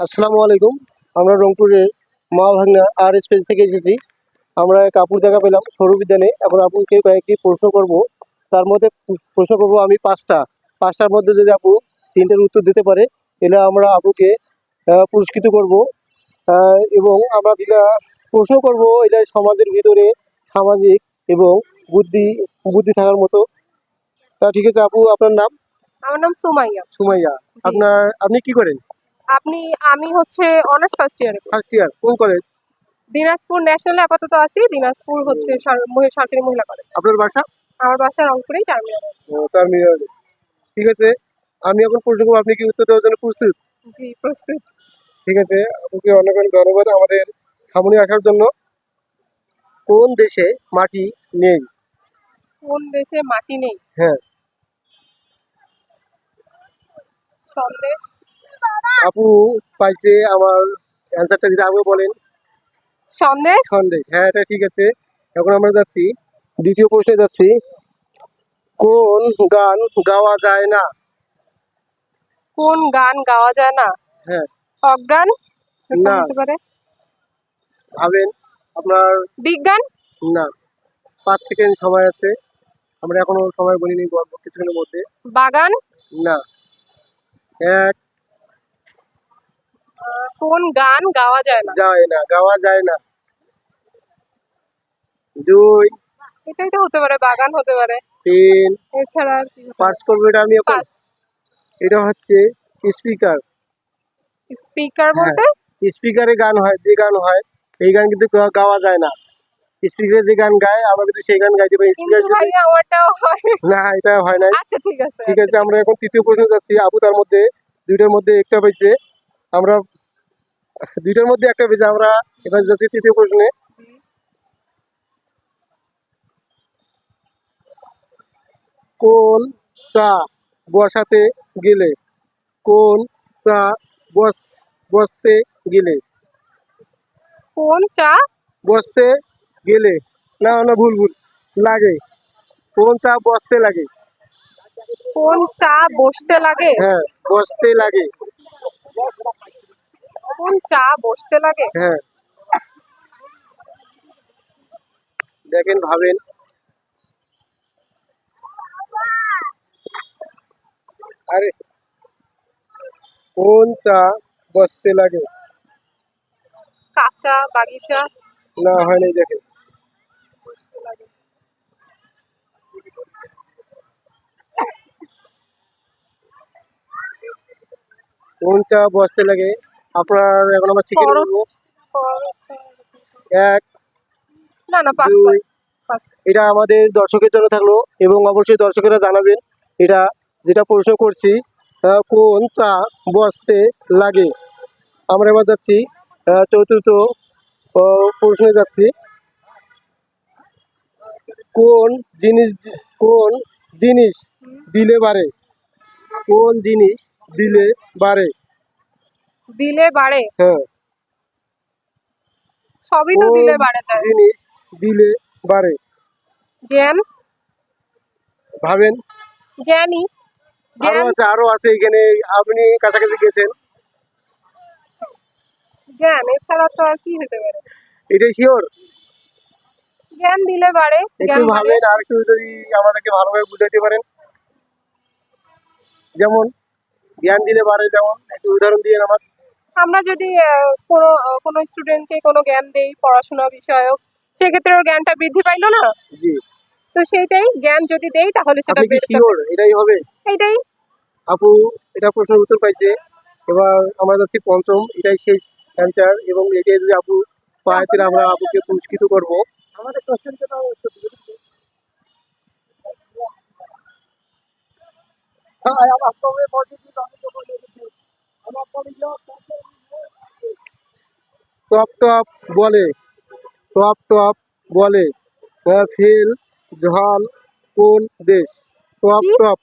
আসসালামু আলাইকুম। আমরা রংপুরের মা ভাগনা আর স্পেস থেকে এসেছি। আমরা এক আপুর দেখা পেলাম সৌর বিজ্ঞানে। এখন আপুকে কয়েকটি প্রশ্ন করব। তার মধ্যে প্রশ্ন করব আমি পাঁচটার মধ্যে যদি আপু তিনটের উত্তর দিতে পারে, তাহলে আমরা আপুকে পুরস্কৃত করব। এবং আমরা যেটা প্রশ্ন করব, এটা সমাজের ভিতরে সামাজিক এবং বুদ্ধি বুদ্ধি থাকার মতো। তা ঠিক আছে আপু, আপনার নাম? আমার নাম সুমাইয়া। সুমাইয়া। জি। আপনি কি করেন? আমি হচ্ছে অনার্স ফার্স্ট ইয়ারে পড়ি। ফার্স্ট ইয়ার, কোন কলেজ? দিনাজপুর ন্যাশনালে আপাতত আছি। দিনাজপুর হচ্ছে সরকারি মহিলা কলেজ। আপনার বাসা? আমার বাসা রংপুরেই টার্মিনাল। টার্মিনাল। ঠিক আছে, আমি এখন প্রশ্ন করবো, আপনি কি উত্তর দেওয়ার জন্য প্রস্তুত? জি, প্রস্তুত। ঠিক আছে, আপনাকে অনেক অনেক ধন্যবাদ আমাদের সামনে আসার জন্য। কোন দেশে মাটি নেই? কোন দেশে মাটি নেই? হ্যাঁ। সন্দেশ। আপু পাইছে আমার অ্যান্সারটা, যেটা আপনি বলেন। সন্দেশ। সন্দেহ, হ্যাঁ এটা ঠিক আছে। এখন আমরা যাচ্ছি দ্বিতীয় প্রশ্নে যাচ্ছি। কোন গান গাওয়া যায় না? কোন গান গাওয়া যায় না? হ্যাঁ। অজ্ঞান। এরকম না। হতে পারে। ভাবেন আপনার। বিজ্ঞান। না, 5 সেকেন্ড সময় আছে। আমরা এখনো সময় বলিনি, বলবো কিছুক্ষণের মধ্যে। বাগান। না। এক। কোন গান গাওয়া যায় না? গাওয়া যায় না। দুই। এটাই তো হতে পারে, বাগান হতে পারে। তিন। এছাড়া আর কি হতে পাস পারে? করবো এটা আমি এখন। পাস। এটা হচ্ছে স্পিকার। স্পিকার হ্যাঁ, বলতে? স্পিকারে গান হয়, যে গান হয় এই গান কিন্তু গাওয়া যায় না। স্পিকারে যে গান গায় আমরা কিন্তু সেই গান গাইতে পারি। কিন্তু ভাইয়া আমারটাও হয়। না, এটা হয় নাই। আচ্ছা ঠিক আছে, ঠিক আছে, আচ্ছা, আমরা এখন তৃতীয় প্রশ্ন যাচ্ছি। আপু তার মধ্যে দুইটার মধ্যে একটা পেয়েছে। আমরা দুইটার মধ্যে একটা পেয়েছে। আমরা এবার যাচ্ছি তৃতীয় প্রশ্নে। কোন চা বসাতে গেলে, কোন চা বসতে গেলে, কোন চা বসতে গেলে, না না ভুল ভুল লাগে। কোন চা বসতে লাগে? কোন চা বসতে লাগে? হ্যাঁ, বসতে লাগে। কোন চা বসতে লাগে? হ্যাঁ, দেখেন, ভাবেন। আরে, কোন চা বসতে লাগে? কাঁচা বাগিচা। না, হয় নাই, দেখেন। বসতে লাগে। কোন চা বসতে লাগে? আপনার এখন আমরা সেকেন্ড খরচ। বলবো। খরচ। এক। না না, পাস দুই। Pass pass. এটা আমাদের দর্শকের জন্য থাকলো, এবং অবশ্যই দর্শকেরা জানাবেন এটা যেটা প্রশ্ন করছি, কোন চা বসতে লাগে। আমরা এবার যাচ্ছি চতুর্থ প্রশ্নে যাচ্ছি। কোন জিনিস কোন জিনিস দিলে বাড়ে? কোন জিনিস দিলে বাড়ে? দিলে বাড়ে? হ্যাঁ। সবই তো কোন দিলে বাড়ে যায়। জিনিস দিলে বাড়ে? জ্ঞান। ভাবেন। জ্ঞানী। জ্ঞান। আরো আছে এখানে। আপনি কাছাকাছি গেছেন। জ্ঞান এছাড়া তো আর কি হতে পারে? এটাই শিওর? জ্ঞান দিলে বাড়ে। একটু জ্ঞান বাড়ে। ভাবেন, আর একটু যদি আমাদেরকে ভালোভাবে বুঝাইতে পারেন। যেমন জ্ঞান দিলে বাড়ে, যেমন একটু উদাহরণ দিয়ে আমার। আমরা যদি কোনো স্টুডেন্টকে কোনো জ্ঞান দেই পড়াশোনা বিষয়ক, সেক্ষেত্রে ওর জ্ঞানটা বৃদ্ধি পাইলো না? জি। তো সেইটাই, জ্ঞান যদি দেই তাহলে সেটা আপনি কি বেড়ে যাবে। শিওর এটাই হবে? এইটাই। আপু এটা প্রশ্নের উত্তর পাইছে। এবার আমরা যাচ্ছি পঞ্চম, এটাই শেষ অ্যান্সার, এবং এটাই যদি আপু পায় তাহলে আমরা আপুকে পুরস্কৃত করবো। আমাদের কোশ্চেনটা উত্তর দিবেন। টপ টপ বলে, টপ টপ বলে ফেল ঝল কোন দেশ? টপ কি? টপ,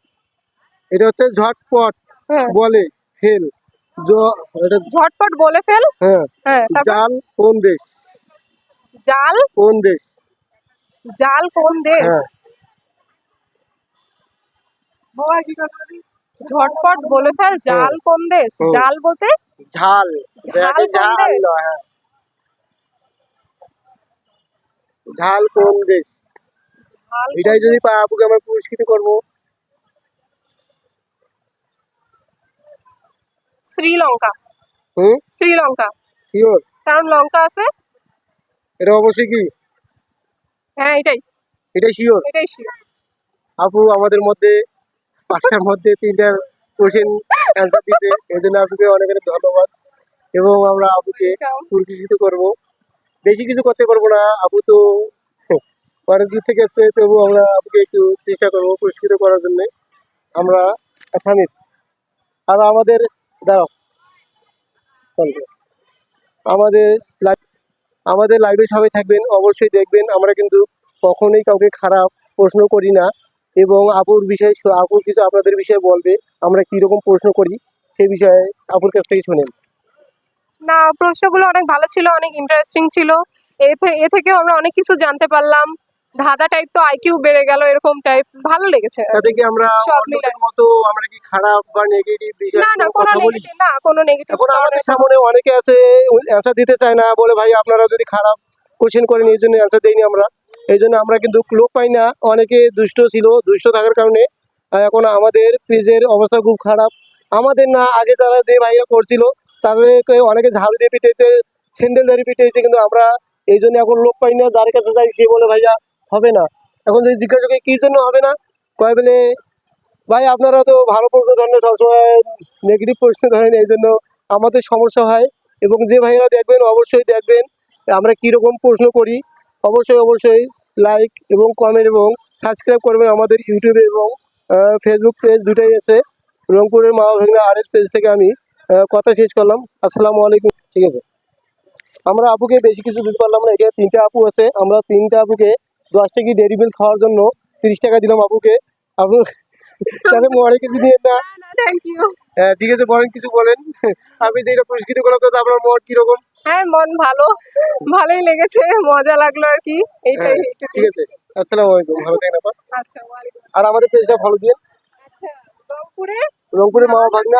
এটা হচ্ছে ঝটপট হ্যাঁ। বলে ফেল, এটা। ঝটপট বলে ফেল। হ্যাঁ। হ্যাঁ, তারপর? জাল কোন দেশ? জাল। কোন দেশ? জাল কোন দেশ? হ্যাঁ। ঝটপট বলে ফেল। জাল কোন দেশ? হুম। জাল বলতে ঝাল ঝাল কোন ঝাল দেশ? নয়, হ্যাঁ। ঝাল কোন দেশ, ঝাল কোন এটাই যদি দেশ? পাই আপুকে আমরা পুরস্কৃত করবো। শ্রীলঙ্কা। হুম, শ্রীলঙ্কা, শিওর? কারণ লঙ্কা আছে। এটা অবশ্যই কি? হ্যাঁ, এটাই এটাই শিওর? এটাই sure। আপু আমাদের মধ্যে 5টার মধ্যে 3টার কোশ্চেন অ্যান্সার দিতে, এই জন্য আপুকে অনেক অনেক ধন্যবাদ। এবং আমরা আপুকে Welcome। পুরস্কৃত করব। বেশি কিছু করতে পারবো না, আপু তো অনেক দূর থেকে এসছে, তবু আমরা আপুকে একটু চেষ্টা করবো পুরস্কৃত করার জন্য। আমরা আসামির আর আমাদের দাঁড়াও, আমাদের আমাদের লাইভে সবাই থাকবেন, অবশ্যই দেখবেন। আমরা কিন্তু কখনোই কাউকে খারাপ প্রশ্ন করি না। এবং আপুর বিষয়ে আপুর কিছু আপনাদের বিষয়ে বলবে, আমরা কীরকম প্রশ্ন করি সেই বিষয়ে আপুর কাছ থেকে শুনেন। না, প্রশ্নগুলো অনেক ভালো ছিল, অনেক ইন্টারেস্টিং ছিল। এ থেকেও আমরা অনেক কিছু জানতে পারলাম। ধাঁধা টাইপ তো আইকিউ বেড়ে গেল, এরকম টাইপ ভালো লেগেছে আর তাতে কি। কি আমরা সব অন্যদের মিলাই মতো আমরা কি খারাপ বা নেগেটিভ বিষয়ে না, কোনো কোনো কথা বলি? নেগেটিভ, না কোনো নেগেটিভ এখন আমাদের ধরনের কোনো। সামনে অনেকে আছে অ্যান্সার দিতে চায় না, বলে ভাই আপনারা যদি খারাপ কোশ্চেন করেন এই জন্য অ্যান্সার দেইনি আমরা। এই জন্য আমরা কিন্তু লোক পাই না। অনেকে দুষ্ট ছিল, দুষ্ট থাকার কারণে এখন আমাদের পেজের অবস্থা খুব খারাপ। আমাদের না, আগে যারা যে ভাইরা করছিল তাদেরকে অনেকে ঝাড়ু দিয়ে পিটিয়েছে, স্যান্ডেল দিয়ে পিটিয়েছে, কিন্তু আমরা এই জন্য এখন লোক পাই না। যার কাছে যাই সে বলে ভাইয়া হবে না। এখন যদি জিজ্ঞাসা করি কী জন্য হবে না, কয় বলে ভাই আপনারা তো ভালো প্রশ্ন ধরেন না, সবসময় নেগেটিভ প্রশ্ন ধরেন, এই জন্য আমাদের সমস্যা হয়। এবং যে ভাইয়েরা দেখবেন অবশ্যই দেখবেন আমরা কীরকম প্রশ্ন করি। অবশ্যই অবশ্যই লাইক এবং কমেন্ট এবং সাবস্ক্রাইব করবেন আমাদের ইউটিউবে এবং ফেসবুক পেজ দুটাই আছে। রংপুরের মা ভাগনা RS পেজ থেকে আমি কথা শেষ করলাম। আসসালামু আলাইকুম। ঠিক আছে, আমরা আপুকে বেশি কিছু দিতে পারলাম না। এখানে 3টা আপু আছে, আমরা 3টা আপুকে 10 টাকা ডেরি মিল্ক খাওয়ার জন্য 30 টাকা দিলাম আপুকে। আপু তাহলে মনে কিছু নিয়ে না। না না, থ্যাংক ইউ। হ্যাঁ ঠিক আছে, বলেন, কিছু বলেন। আমি যে এটা পুরস্কৃত করলাম তো আপনার মন কিরকম? হ্যাঁ, মন ভালো, ভালোই লেগেছে, মজা লাগলো আর কি, এইটাই হ্যাঁ এইটুকুই। ঠিক আছে, আসসালামু আলাইকুম, ভালো থাকেন আপা। আচ্ছা, ওয়ালাইকুম আর আসসালাম। আমাদের পেজটা ফলো দিয়ে আচ্ছা, রংপুরে রংপুরের মা মামা ভাগনা